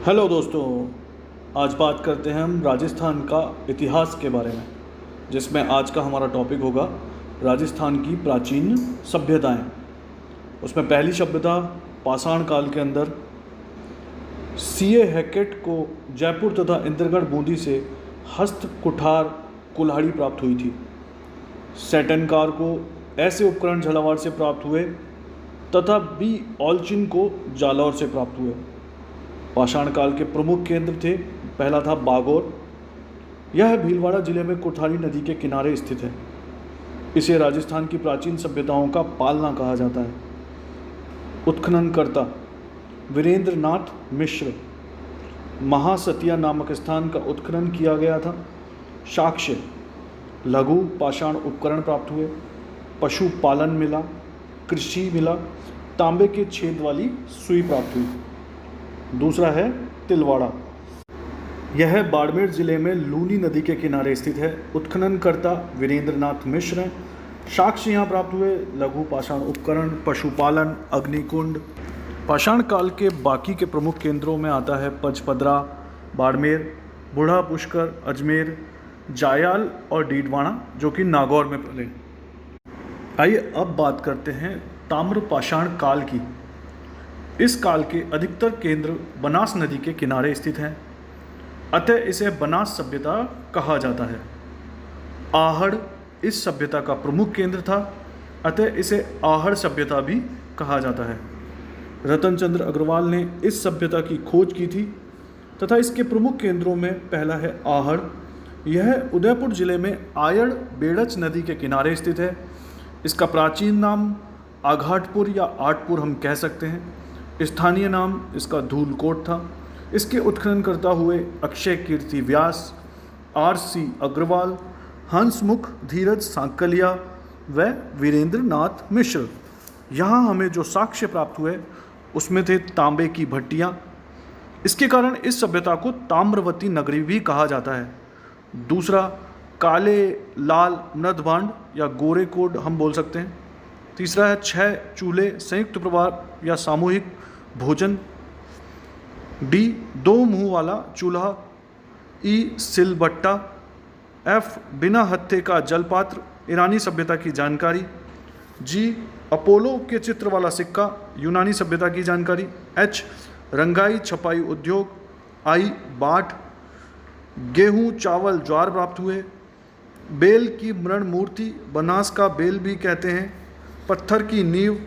Hello दोस्तों, आज बात करते हैं हम राजस्थान का इतिहास के बारे में, जिसमें आज का हमारा टॉपिक होगा राजस्थान की प्राचीन सभ्यताएं। उसमें पहली सभ्यता पाषाण काल के अंदर सीए हैकेट को जयपुर तथा इंद्रगढ़ बूंदी से हस्त कुठार कुल्हाड़ी प्राप्त हुई थी। सैटनकार को ऐसे उपकरण झालावाड़ से प्राप्त हुए तथा बी ऑलचिन को जालौर से प्राप्त हुए। पाषाण काल के प्रमुख केंद्र थे, पहला था बागौर। यह भीलवाड़ा जिले में कोठारी नदी के किनारे स्थित है। इसे राजस्थान की प्राचीन सभ्यताओं का पालना कहा जाता है। उत्खननकर्ता वीरेंद्र नाथ मिश्र। महासतिया नामक स्थान का उत्खनन किया गया था। साक्ष्य लघु पाषाण उपकरण प्राप्त हुए, पशुपालन मिला, कृषि मिला, तांबे के छेद वाली सुई प्राप्त हुई। दूसरा है तिलवाड़ा। यह बाड़मेर जिले में लूनी नदी के किनारे स्थित है। उत्खननकर्ता वीरेंद्र नाथ मिश्र हैं। साक्ष्य यहाँ प्राप्त हुए, लघु पाषाण उपकरण, पशुपालन, अग्निकुंड। पाषाण काल के बाकी के प्रमुख केंद्रों में आता है पचपदरा, बाड़मेर, बूढ़ा पुष्कर, अजमेर, जायाल और डीडवाना, जो कि नागौर में पड़े। आइए अब बात करते हैं ताम्र पाषाण काल की। इस काल के अधिकतर केंद्र बनास नदी के किनारे स्थित हैं, अतः इसे बनास सभ्यता कहा जाता है। आहड़ इस सभ्यता का प्रमुख केंद्र था, अतः इसे आहड़ सभ्यता भी कहा जाता है। रतनचंद्र अग्रवाल ने इस सभ्यता की खोज की थी तथा इसके प्रमुख केंद्रों में पहला है आहड़। यह उदयपुर जिले में आयड़ बेड़च नदी के किनारे स्थित है। इसका प्राचीन नाम आघाटपुर या आठपुर हम कह सकते हैं। स्थानीय नाम इसका धूलकोट था। इसके उत्खननकर्ता हुए अक्षय कीर्ति व्यास, आर.सी. अग्रवाल, हंसमुख धीरज सांकलिया व वीरेंद्र नाथ मिश्र। यहाँ हमें जो साक्ष्य प्राप्त हुए उसमें थे तांबे की भट्टियाँ। इसके कारण इस सभ्यता को ताम्रवती नगरी भी कहा जाता है। दूसरा काले लाल मृदभांड या गोरे कोड हम बोल सकते हैं। तीसरा है 6 चूल्हे संयुक्त प्रभार या सामूहिक भोजन। डी 2 मुंह वाला चूल्हा। ई सिलबट्टा। एफ बिना हत्थे का जलपात्र, ईरानी सभ्यता की जानकारी। जी अपोलो के चित्र वाला सिक्का, यूनानी सभ्यता की जानकारी। एच रंगाई छपाई उद्योग। आई बाट। गेहूँ चावल ज्वार प्राप्त हुए। बेल की मृण मूर्ति, बनास का बेल भी कहते हैं। पत्थर की नींव,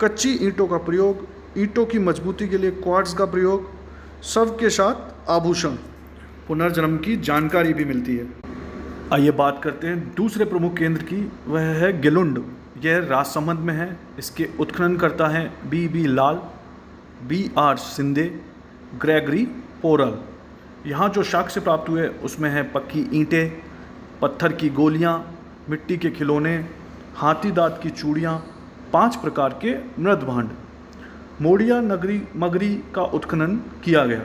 कच्ची ईंटों का प्रयोग, ईंटों की मजबूती के लिए क्वार्ट्ज का प्रयोग, सब के साथ आभूषण, पुनर्जन्म की जानकारी भी मिलती है। आइए बात करते हैं दूसरे प्रमुख केंद्र की, वह है गिलुंड। यह राजसमंद में है। इसके उत्खननकर्ता हैं बी लाल, B.R. सिंधे, ग्रेगरी पोरल। यहाँ जो साक्ष्य प्राप्त हुए उसमें है पक्की ईंटें, पत्थर की गोलियाँ, मिट्टी के खिलौने, हाथी दांत की चूड़ियाँ, 5 प्रकार के मृदभांड। मोड़िया नगरी मगरी का उत्खनन किया गया।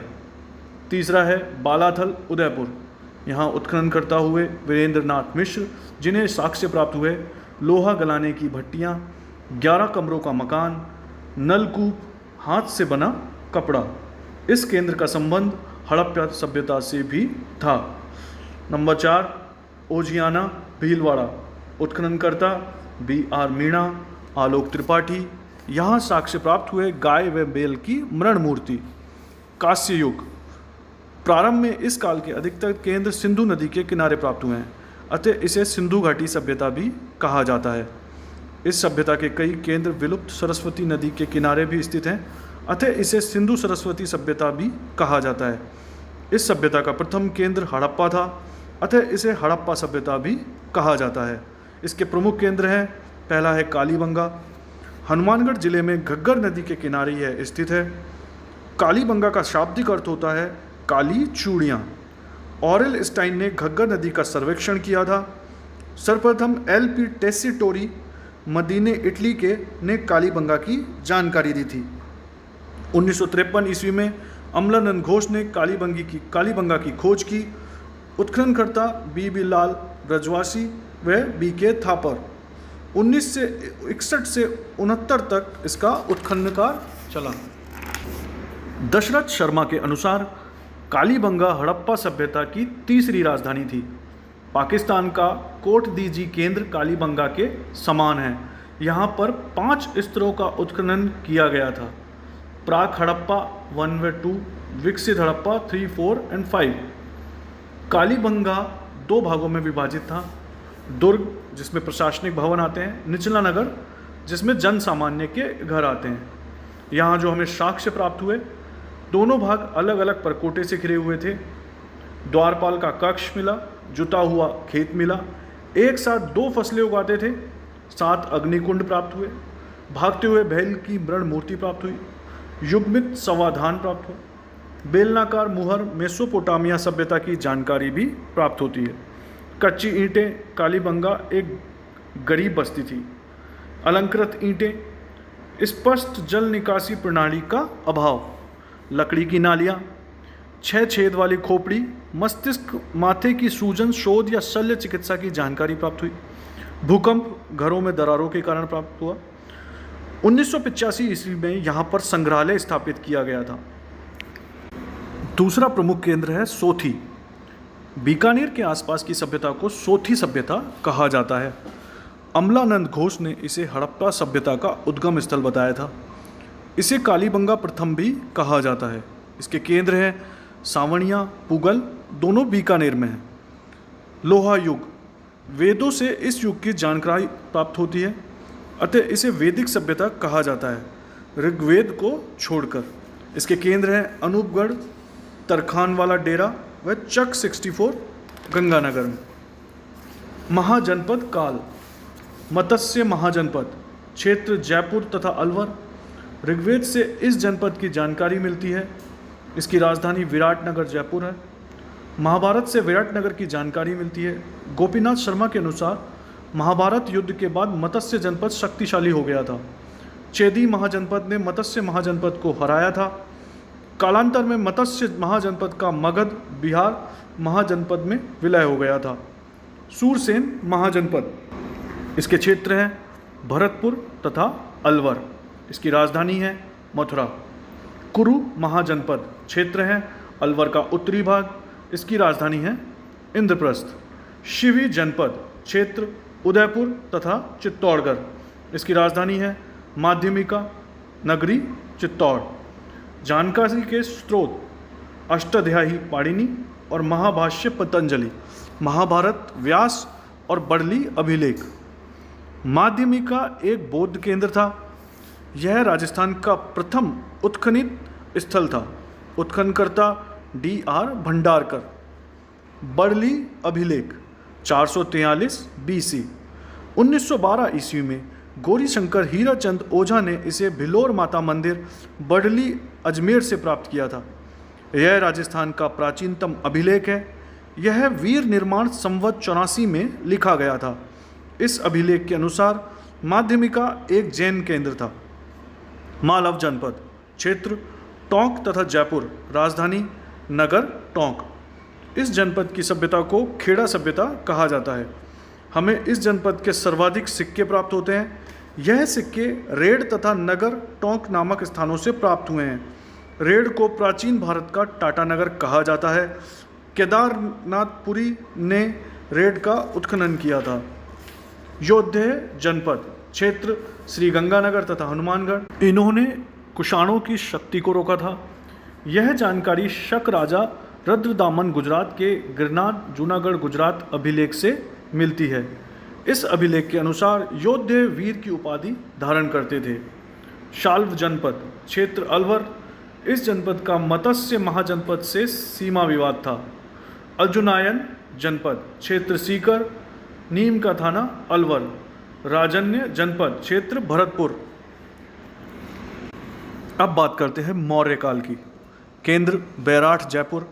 तीसरा है बालाथल उदयपुर। यहाँ उत्खनन करता हुए वीरेंद्र नाथ मिश्र, जिन्हें साक्ष्य प्राप्त हुए लोहा गलाने की भट्टियाँ, 11 कमरों का मकान, नलकूप, हाथ से बना कपड़ा। इस केंद्र का संबंध हड़प्पा सभ्यता से भी था। नंबर 4 ओजियाना भीलवाड़ा। उत्खननकर्ता B.R. मीणा, आलोक त्रिपाठी। यहाँ साक्ष्य प्राप्त हुए गाय व बैल की मृण मूर्ति। कांस्य युग। प्रारंभ में इस काल के अधिकतर केंद्र सिंधु नदी के किनारे प्राप्त हुए हैं, अतः इसे सिंधु घाटी सभ्यता भी कहा जाता है। इस सभ्यता के कई केंद्र विलुप्त सरस्वती नदी के किनारे भी स्थित हैं, अतः इसे सिंधु सरस्वती सभ्यता भी कहा जाता है। इस सभ्यता का प्रथम केंद्र हड़प्पा था, अतः इसे हड़प्पा सभ्यता भी कहा जाता है। इसके प्रमुख केंद्र हैं, पहला है कालीबंगा। हनुमानगढ़ जिले में घग्गर नदी के किनारे यह स्थित है। कालीबंगा का शाब्दिक अर्थ होता है काली चूड़ियाँ। ऑरेल स्टाइन ने घग्गर नदी का सर्वेक्षण किया था। सर्वप्रथम L.P. टेसिटोरी मदीने इटली के ने कालीबंगा की जानकारी दी थी। 1953 ईस्वी में अमलानंद घोष ने कालीबंगा की खोज की। उत्खननकर्ता B.B. लाल ब्रजवासी व B.K. थापर। 1961 से 69 तक इसका उत्खनन कार्य चला। दशरथ शर्मा के अनुसार कालीबंगा हड़प्पा सभ्यता की तीसरी राजधानी थी। पाकिस्तान का कोट दीजी केंद्र कालीबंगा के समान है। यहाँ पर 5 स्तरों का उत्खनन किया गया था। प्राक हड़प्पा 1 व 2, विकसित हड़प्पा 3, 4 और 5। कालीबंगा 2 भागों में विभाजित था। दुर्ग जिसमें प्रशासनिक भवन आते हैं, निचला नगर जिसमें जन सामान्य के घर आते हैं। यहाँ जो हमें साक्ष्य प्राप्त हुए, दोनों भाग अलग अलग परकोटे से घिरे हुए थे। द्वारपाल का कक्ष मिला, जुता हुआ खेत मिला, एक साथ 2 फसलें उगाते थे। 7 अग्निकुंड प्राप्त हुए। भागते हुए बैल की मृण मूर्ति प्राप्त हुई। युग्मित समाधान प्राप्त हुआ। बेलनाकार मुहर मेसोपोटामिया सभ्यता की जानकारी भी प्राप्त होती है। कच्ची ईंटें, कालीबंगा एक गरीब बस्ती थी। अलंकृत ईंटें, स्पष्ट जल निकासी प्रणाली का अभाव, लकड़ी की नालियाँ, 6 छेद वाली खोपड़ी, मस्तिष्क माथे की सूजन, शोध या शल्य चिकित्सा की जानकारी प्राप्त हुई। भूकंप घरों में दरारों के कारण प्राप्त हुआ। 1985 ईस्वी में यहाँ पर संग्रहालय स्थापित किया गया था। दूसरा प्रमुख केंद्र है सोथी। बीकानेर के आसपास की सभ्यता को सोथी सभ्यता कहा जाता है। अमलानंद घोष ने इसे हड़प्पा सभ्यता का उद्गम स्थल बताया था। इसे कालीबंगा प्रथम भी कहा जाता है। इसके केंद्र हैं सावणिया, पुगल, दोनों बीकानेर में हैं। लोहा युग, वेदों से इस युग की जानकारी प्राप्त होती है, अतः इसे वैदिक सभ्यता कहा जाता है ऋग्वेद को छोड़कर। इसके केंद्र हैं अनूपगढ़, तरखान वाला डेरा व चक 64 गंगानगर में। महाजनपद काल, मत्स्य महाजनपद, क्षेत्र जयपुर तथा अलवर। ऋग्वेद से इस जनपद की जानकारी मिलती है। इसकी राजधानी विराटनगर जयपुर है। महाभारत से विराटनगर की जानकारी मिलती है। गोपीनाथ शर्मा के अनुसार महाभारत युद्ध के बाद मत्स्य जनपद शक्तिशाली हो गया था। चेदी महाजनपद ने मत्स्य महाजनपद को हराया था। कालांतर में मत्स्य महाजनपद का मगध बिहार महाजनपद में विलय हो गया था। सूरसेन महाजनपद, इसके क्षेत्र हैं भरतपुर तथा अलवर। इसकी राजधानी है मथुरा। कुरु महाजनपद, क्षेत्र है अलवर का उत्तरी भाग। इसकी राजधानी है इंद्रप्रस्थ। शिवी जनपद, क्षेत्र उदयपुर तथा चित्तौड़गढ़। इसकी राजधानी है माध्यमिका नगरी चित्तौड़। जानकारी के स्रोत अष्टाध्यायी पाणिनि और महाभाष्य पतंजलि, महाभारत व्यास और बड़ली अभिलेख। माध्यमिका एक बौद्ध केंद्र था। यह राजस्थान का प्रथम उत्खनित स्थल था। उत्खननकर्ता D.R. भंडारकर। बड़ली अभिलेख 443 BC। 1912 ईस्वी में गौरीशंकर हीराचंद ओझा ने इसे भिलोर माता मंदिर बड़ली अजमेर से प्राप्त किया था। यह राजस्थान का प्राचीनतम अभिलेख है। यह वीर निर्माण संवत 84 में लिखा गया था। इस अभिलेख के अनुसार माध्यमिका एक जैन केंद्र था। मालव जनपद, क्षेत्र टोंक तथा जयपुर। राजधानी नगर टोंक। इस जनपद की सभ्यता को खेड़ा सभ्यता कहा जाता है। हमें इस जनपद के सर्वाधिक सिक्के प्राप्त होते हैं। यह सिक्के रेड तथा नगर टोंक नामक स्थानों से प्राप्त हुए हैं। रेड को प्राचीन भारत का टाटानगर कहा जाता है। केदारनाथपुरी ने रेड का उत्खनन किया था। योद्धे जनपद, क्षेत्र श्री गंगानगर तथा हनुमानगढ़। इन्होंने कुषाणों की शक्ति को रोका था। यह जानकारी शक राजा रुद्रदामन गुजरात के गिरनार जूनागढ़ गुजरात अभिलेख से मिलती है। इस अभिलेख के अनुसार योद्धे वीर की उपाधि धारण करते थे। शाल्व जनपद, क्षेत्र अलवर। इस जनपद का मत्स्य महाजनपद से सीमा विवाद था। अर्जुनायन जनपद, क्षेत्र सीकर। नीम का थाना अलवर। राजन्य जनपद, क्षेत्र भरतपुर। अब बात करते हैं मौर्य काल की। केंद्र बैराठ जयपुर।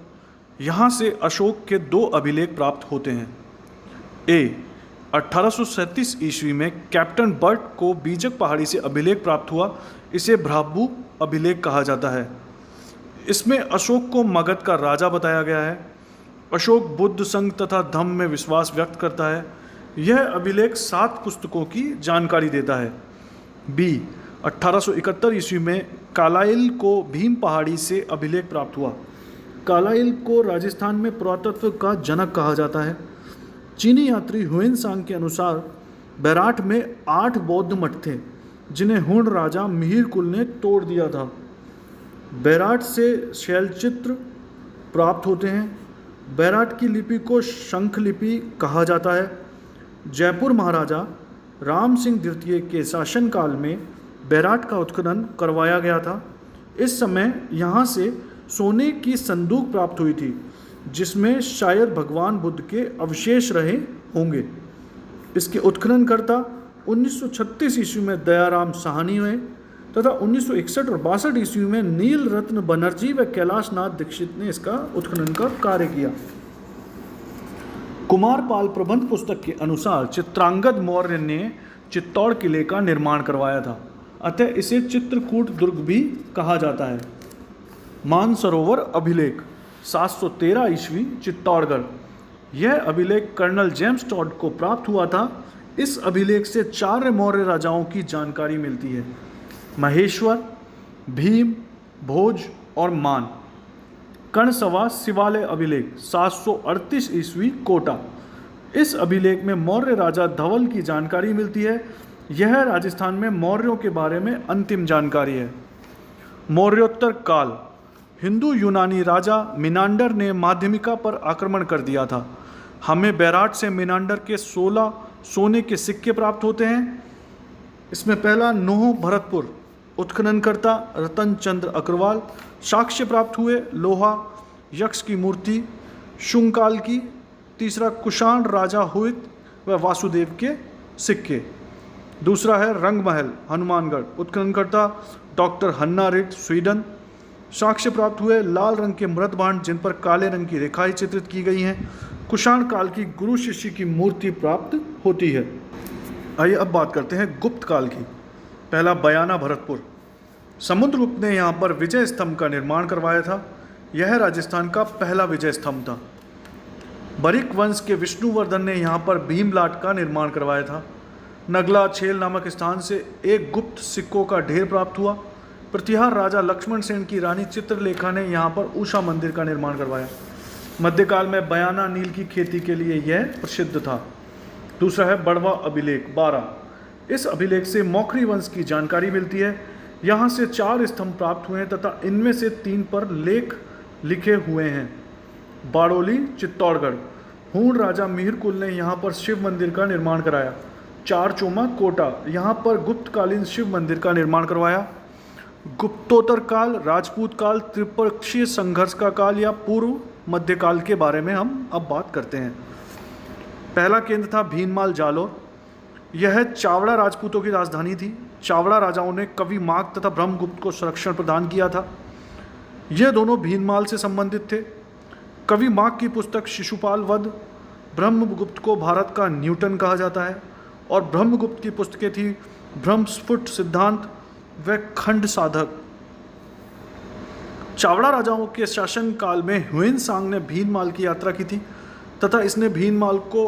यहाँ से अशोक के 2 अभिलेख प्राप्त होते हैं। 1837 ईस्वी में कैप्टन बर्ट को बीजक पहाड़ी से अभिलेख प्राप्त हुआ। इसे भ्राभू अभिलेख कहा जाता है। इसमें अशोक को मगध का राजा बताया गया है। अशोक बुद्ध संघ तथा धम्म में विश्वास व्यक्त करता है। यह अभिलेख 7 पुस्तकों की जानकारी देता है। 1871 ईस्वी में कालाइल को भीम पहाड़ी से अभिलेख प्राप्त हुआ। कालाइल को राजस्थान में पुरातत्व का जनक कहा जाता है। चीनी यात्री ह्वेनसांग के अनुसार बैराट में 8 बौद्ध मठ थे जिन्हें हुण राजा मिहिरकुल ने तोड़ दिया था। बैराट से शैलचित्र प्राप्त होते हैं। बैराट की लिपि को शंख लिपि कहा जाता है। जयपुर महाराजा राम सिंह द्वितीय के शासनकाल में बैराट का उत्खनन करवाया गया था। इस समय यहाँ से सोने की संदूक प्राप्त हुई थी जिसमें शायद भगवान बुद्ध के अवशेष रहे होंगे। इसके उत्खननकर्ता 1936 ईस्वी में दयाराम साहनी हुए तथा 1961 और 62 ईस्वी में नील रत्न बनर्जी व कैलाश नाथ दीक्षित ने इसका उत्खनन का कार्य किया। कुमारपाल प्रबंध पुस्तक के अनुसार चित्रांगद मौर्य ने चित्तौड़ किले का निर्माण करवाया था, अतः इसे चित्रकूट दुर्ग भी कहा जाता है। मानसरोवर अभिलेख 713 ईस्वी चित्तौड़गढ़। यह अभिलेख कर्नल जेम्स टॉड को प्राप्त हुआ था। इस अभिलेख से 4 मौर्य राजाओं की जानकारी मिलती है, महेश्वर, भीम, भोज और मान। कर्णसवा शिवालय अभिलेख 738 ईस्वी कोटा। इस अभिलेख में मौर्य राजा धवल की जानकारी मिलती है। यह राजस्थान में मौर्यों के बारे में अंतिम जानकारी है। मौर्योत्तर काल। हिंदू यूनानी राजा मिनांडर ने माध्यमिका पर आक्रमण कर दिया था। हमें बैराट से मिनांडर के 16 सोने के सिक्के प्राप्त होते हैं। इसमें पहला नोह भरतपुर, उत्खननकर्ता रतन चंद्र अग्रवाल। साक्ष्य प्राप्त हुए लोहा, यक्ष की मूर्ति, शुंगकाल की। तीसरा कुषाण राजा हुइत व वासुदेव के सिक्के। दूसरा है रंगमहल हनुमानगढ़, उत्खननकर्ता डॉक्टर हन्ना रिट, स्वीडन। साक्ष्य प्राप्त हुए लाल रंग के मृतभांड जिन पर काले रंग की रेखाएं चित्रित की गई हैं। कुषाण काल की गुरु शिष्य की मूर्ति प्राप्त होती है। आइए अब बात करते हैं गुप्त काल की। पहला बयाना भरतपुर। समुद्रगुप्त ने यहाँ पर विजय स्तंभ का निर्माण करवाया था। यह राजस्थान का पहला विजय स्तंभ था। बरिक वंश के विष्णुवर्धन ने यहाँ पर भीमलाट का निर्माण करवाया था। नगला छेल नामक स्थान से एक गुप्त सिक्कों का ढेर प्राप्त हुआ। प्रतिहार राजा लक्ष्मण सेन की रानी चित्रलेखा ने यहाँ पर उषा मंदिर का निर्माण करवाया। मध्यकाल में बयाना नील की खेती के लिए यह प्रसिद्ध था। दूसरा है बड़वा अभिलेख 12। इस अभिलेख से मौखरी वंश की जानकारी मिलती है। यहाँ से 4 स्तंभ प्राप्त हुए हैं तथा इनमें से 3 पर लेख लिखे हुए हैं। बाड़ोली चित्तौड़गढ़। हूण राजा मिहिरकुल ने यहाँ पर शिव मंदिर का निर्माण कराया। चारचोमा कोटा, यहाँ पर गुप्तकालीन शिव मंदिर का निर्माण करवाया। गुप्तोत्तर काल, राजपूत काल, त्रिपक्षीय संघर्ष का काल या पूर्व मध्यकाल के बारे में हम अब बात करते हैं। पहला केंद्र था भीनमाल जालोर। यह चावड़ा राजपूतों की राजधानी थी। चावड़ा राजाओं ने कवि माघ तथा ब्रह्मगुप्त को संरक्षण प्रदान किया था। ये दोनों भीनमाल से संबंधित थे। कवि माघ की पुस्तक शिशुपाल वध, ब्रह्मगुप्त को भारत का न्यूटन कहा जाता है, और ब्रह्मगुप्त की पुस्तकें थी ब्रह्मस्फुट सिद्धांत व खंड साधक। चावड़ा राजाओं के शासन काल में ह्वेनसांग ने भीनमाल की यात्रा की थी तथा इसने भीनमाल को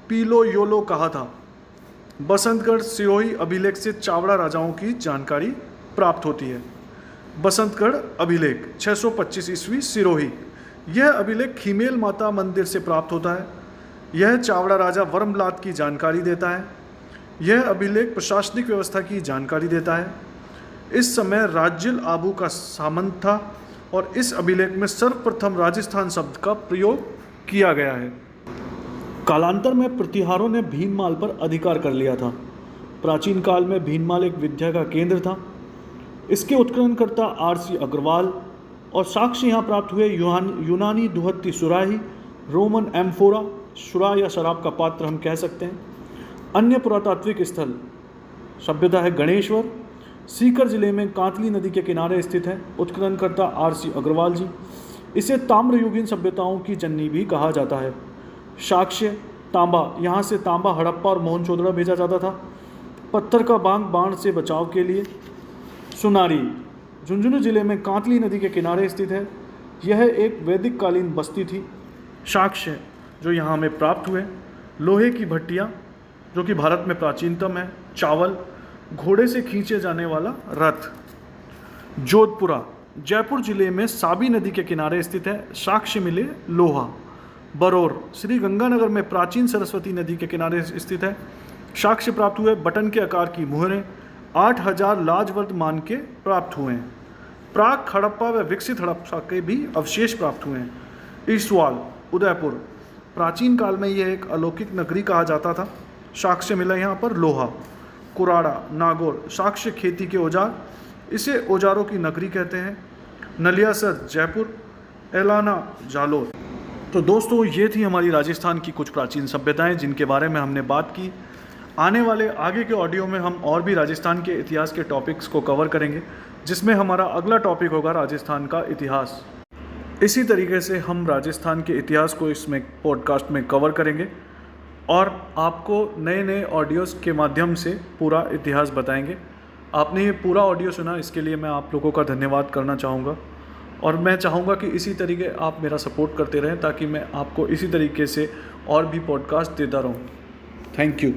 पीलो योलो कहा था। बसंतगढ़ सिरोही अभिलेख से चावड़ा राजाओं की जानकारी प्राप्त होती है। बसंतगढ़ अभिलेख 625 ईस्वी सिरोही। यह अभिलेख खीमेल माता मंदिर से प्राप्त होता है। यह चावड़ा राजा वर्मलात की जानकारी देता है। यह अभिलेख प्रशासनिक व्यवस्था की जानकारी देता है। इस समय राज्य आबू का सामंत था और इस अभिलेख में सर्वप्रथम राजस्थान शब्द का प्रयोग किया गया है। कालांतर में प्रतिहारों ने भीनमाल पर अधिकार कर लिया था। प्राचीन काल में भीनमाल एक विद्या का केंद्र था। इसके उत्खननकर्ता आर.सी. अग्रवाल और साक्ष्य यहाँ प्राप्त हुए यूनानी दुहत्ती सुराही, रोमन एम्फोरा, सुरा या शराब का पात्र हम कह सकते हैं। अन्य पुरातात्विक स्थल सभ्यता है गणेश्वर, सीकर जिले में कांतली नदी के किनारे स्थित है। उत्खननकर्ता आर.सी. अग्रवाल जी। इसे ताम्रयुगीन सभ्यताओं की जननी भी कहा जाता है। साक्ष्य तांबा, यहाँ से तांबा हड़प्पा और मोहनजोदड़ो भेजा जाता था पत्थर का बांग बाण से बचाव के लिए। सुनारी झुंझुनू जिले में कांतली नदी के किनारे स्थित है। यह एक वैदिक कालीन बस्ती थी। साक्ष्य जो यहाँ हमें प्राप्त हुए, लोहे की भट्टियाँ जो कि भारत में प्राचीनतम है, चावल, घोड़े से खींचे जाने वाला रथ। जोधपुरा जयपुर जिले में साबी नदी के किनारे स्थित है, साक्ष्य मिले लोहा। बरौर श्री गंगानगर में प्राचीन सरस्वती नदी के किनारे स्थित है, साक्ष्य प्राप्त हुए बटन के आकार की मुहरें 8000 लाजवर्द मान के प्राप्त हुए हैं। प्राग हड़प्पा व विकसित हड़प्पा के भी अवशेष प्राप्त हुए हैं। ईसवाल उदयपुर प्राचीन काल में यह एक अलौकिक नगरी कहा जाता था, साक्ष्य मिला यहाँ पर लोहा। कुराड़ा नागौर साक्ष्य खेती के औजार, इसे औजारों की नगरी कहते हैं। नलियासर जयपुर, एलाना जालोर। तो दोस्तों ये थी हमारी राजस्थान की कुछ प्राचीन सभ्यताएं जिनके बारे में हमने बात की। आने वाले आगे के ऑडियो में हम और भी राजस्थान के इतिहास के टॉपिक्स को कवर करेंगे, जिसमें हमारा अगला टॉपिक होगा राजस्थान का इतिहास। इसी तरीके से हम राजस्थान के इतिहास को इसमें पॉडकास्ट में कवर करेंगे और आपको नए नए ऑडियोज़ के माध्यम से पूरा इतिहास बताएंगे। आपने ये पूरा ऑडियो सुना, इसके लिए मैं आप लोगों का धन्यवाद करना चाहूँगा और मैं चाहूँगा कि इसी तरीके आप मेरा सपोर्ट करते रहें ताकि मैं आपको इसी तरीके से और भी पॉडकास्ट देता रहूँ। Thank you.